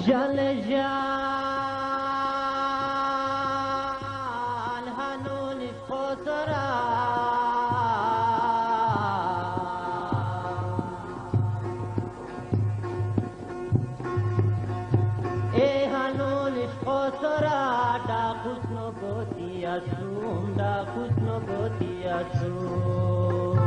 جل جان هنون خسرا ای هنون خسرا دا خسنو گوتی اسوم دا خسنو گوتی اسوم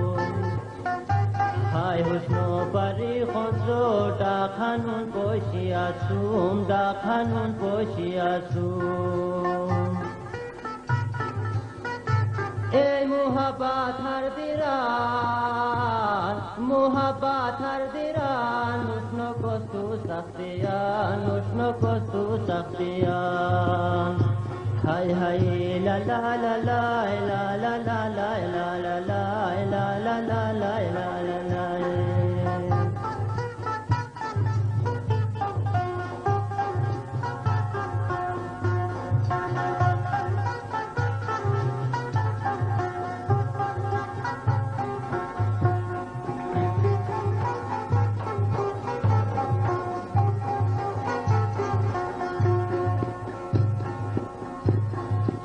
های حسنو پری خونزو دا خانون پوشی اسوم دا خانون پوشی اسوم ای محبت هر دیران نوشنو کستو سختیان نوشنو کستو سختیان های های لا لا لا لا لا لا لا لا لا لا لا لا لا لا لا لا لا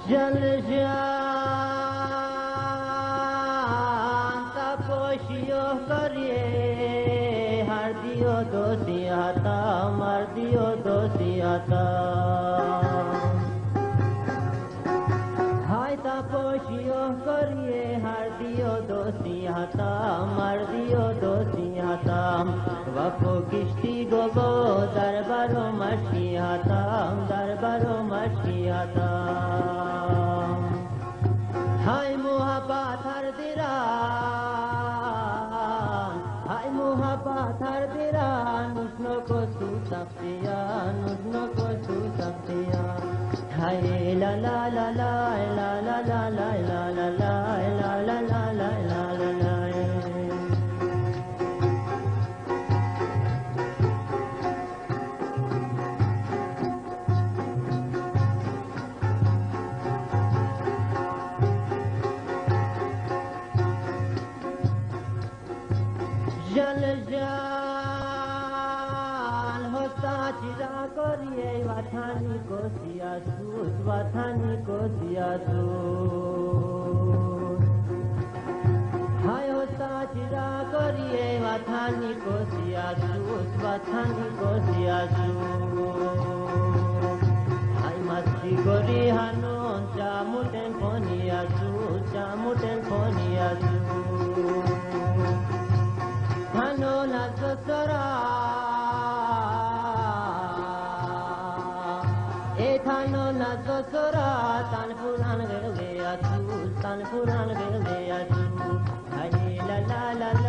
جل جان تپوشیو کریے ہر دیو دوستی آتا مر دیو دوستی آتا ہائے تپوشیو کریے ہر دیو دوستی آتا مر دیو دوستی آتا وفو کشتی گو دربارو مشکی آتا دربارو مشکی آتا های محبت هر دیران های محبت هر دیران نوشنو کستو سختیان نوشنو کستو سختیان های لا لا لا لا لا لا لا لا لا لا لا لا لا لا لا لا لا جل جان ہوتا چرا کریے وطنی کو سیاسوس وطنی کو سیاسوس ہائے ہوتا چرا کریے وطنی کو سیاسوس وطنی کو سیاسوس ہائے مستی گری ہنون چاموٹن پونی اسوس چاموٹن پونی اسوس Hanon azosora, hanon azosora, tan puran gelde asu, tan puran gelde asu, la la la la.